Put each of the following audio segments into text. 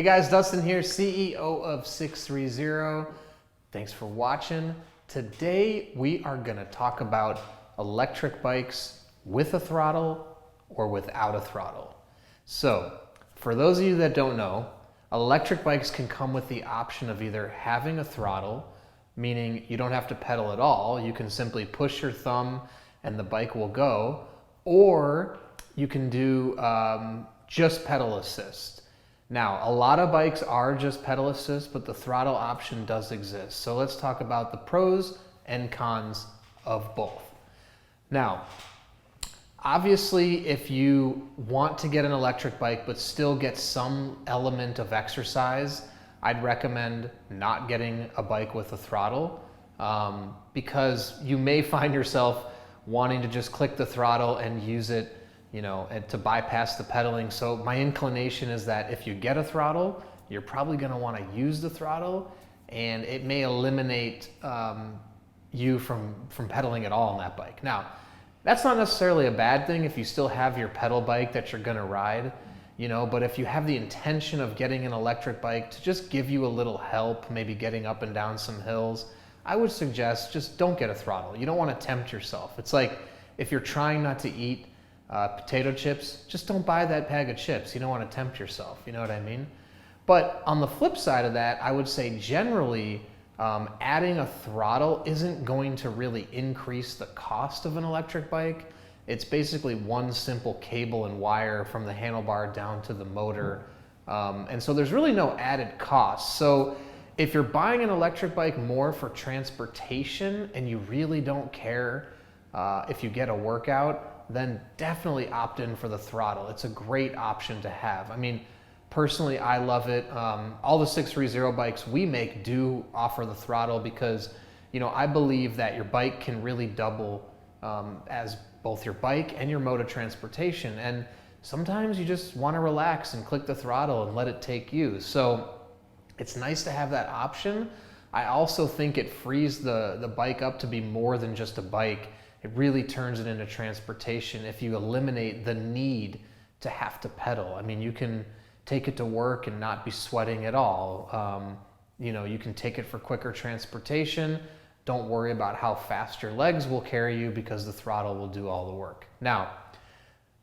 guys, Dustin here, CEO of 630. Thanks for watching. Today we are going to talk about electric bikes with a throttle or without a throttle. So, for those of you that don't know, electric bikes can come with the option of either having a throttle, meaning you don't have to pedal at all, you can simply push your thumb and the bike will go, or you can do just pedal assist. Now, a lot of bikes are just pedal assist, but the throttle option does exist. So let's talk about the pros and cons of both. Now, obviously, if you want to get an electric bike but still get some element of exercise, I'd recommend not getting a bike with a throttle because you may find yourself wanting to just click the throttle and use it, and to bypass the pedaling. So my inclination is that if you get a throttle, you're probably going to want to use the throttle, and it may eliminate you from pedaling at all on that bike. Now, that's not necessarily a bad thing if you still have your pedal bike that you're going to ride, but if you have the intention of getting an electric bike to just give you a little help, maybe getting up and down some hills, I would suggest just don't get a throttle. You don't want to tempt yourself. It's like if you're trying not to eat potato chips, just don't buy that bag of chips. You don't want to tempt yourself, you know what I mean? But on the flip side of that, I would say generally adding a throttle isn't going to really increase the cost of an electric bike. It's basically one simple cable and wire from the handlebar down to the motor. And so there's really no added cost. So if you're buying an electric bike more for transportation and you really don't care if you get a workout, then definitely opt in for the throttle. It's a great option to have. I mean, personally, I love it. All the 630 bikes we make do offer the throttle because, I believe that your bike can really double as both your bike and your mode of transportation. And sometimes you just want to relax and click the throttle and let it take you. So it's nice to have that option. I also think it frees the bike up to be more than just a bike. It really turns it into transportation if you eliminate the need to have to pedal. I mean, you can take it to work and not be sweating at all. You can take it for quicker transportation. Don't worry about how fast your legs will carry you because the throttle will do all the work. Now,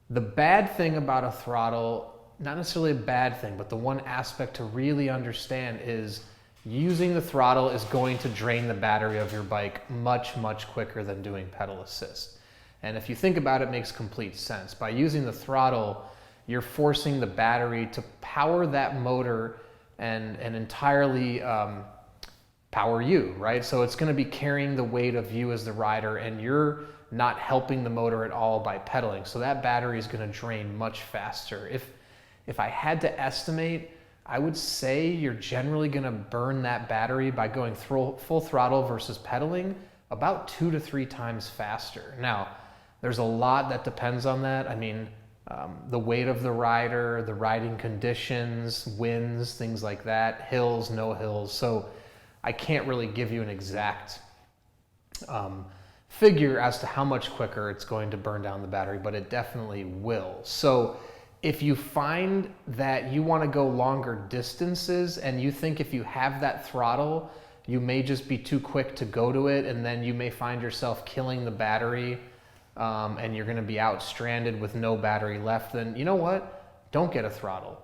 the bad thing about a throttle, not necessarily a bad thing, but the one aspect to really understand is using the throttle is going to drain the battery of your bike much, much quicker than doing pedal assist. And if you think about it, it makes complete sense. By using the throttle, you're forcing the battery to power that motor and entirely power you, right? So it's going to be carrying the weight of you as the rider, and you're not helping the motor at all by pedaling. So that battery is going to drain much faster. If I had to estimate, I would say you're generally going to burn that battery by going full throttle versus pedaling about 2 to 3 times faster. Now, there's a lot that depends on that. I mean, the weight of the rider, the riding conditions, winds, things like that, hills, no hills. So I can't really give you an exact figure as to how much quicker it's going to burn down the battery, but it definitely will. So if you find that you want to go longer distances and you think if you have that throttle, you may just be too quick to go to it, and then you may find yourself killing the battery and you're going to be out stranded with no battery left, then you know what? Don't get a throttle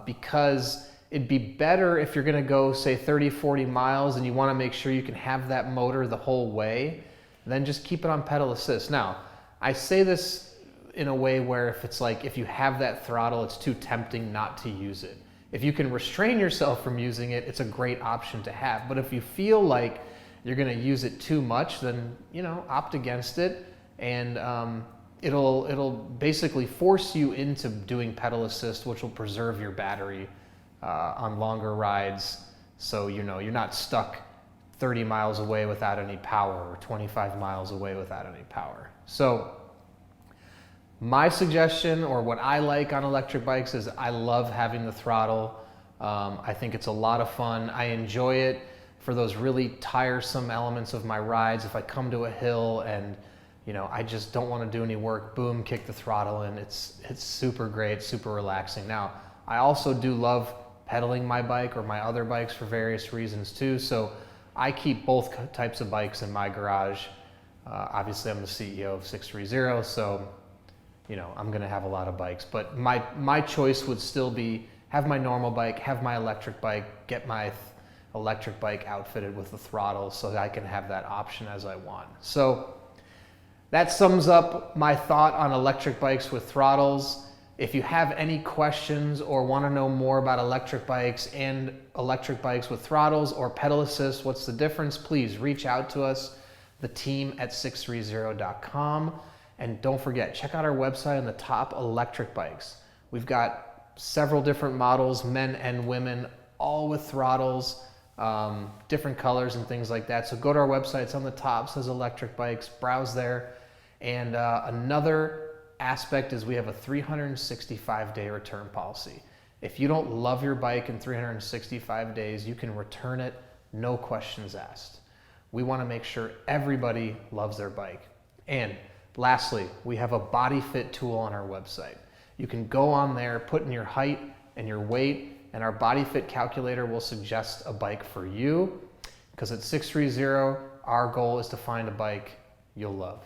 because it'd be better if you're going to go, say, 30, 40 miles and you want to make sure you can have that motor the whole way, then just keep it on pedal assist. Now, I say this in a way where if you have that throttle, it's too tempting not to use it. If you can restrain yourself from using it, it's a great option to have. But if you feel like you're going to use it too much, then opt against it, and it'll basically force you into doing pedal assist, which will preserve your battery on longer rides. So you're not stuck 30 miles away without any power or 25 miles away without any power. So my suggestion, or what I like on electric bikes, is I love having the throttle. I think it's a lot of fun. I enjoy it for those really tiresome elements of my rides. If I come to a hill and I just don't want to do any work, boom, kick the throttle in. It's super great, super relaxing. Now, I also do love pedaling my bike or my other bikes for various reasons too. So I keep both types of bikes in my garage. Obviously I'm the CEO of 630, so I'm gonna have a lot of bikes, but my choice would still be have my normal bike, have my electric bike, get my electric bike outfitted with the throttle so that I can have that option as I want. So that sums up my thought on electric bikes with throttles. If you have any questions or want to know more about electric bikes and electric bikes with throttles or pedal assist, what's the difference, please reach out to us, the team at sixthreezero.com. And don't forget, check out our website on the top electric bikes. We've got several different models, men and women, all with throttles, different colors and things like that. So go to our website, it's on the top, says electric bikes, browse there. And another aspect is we have a 365-day return policy. If you don't love your bike in 365 days, you can return it, no questions asked. We want to make sure everybody loves their bike. And lastly, we have a body fit tool on our website. You can go on there, put in your height and your weight, and our body fit calculator will suggest a bike for you, because at 630, our goal is to find a bike you'll love.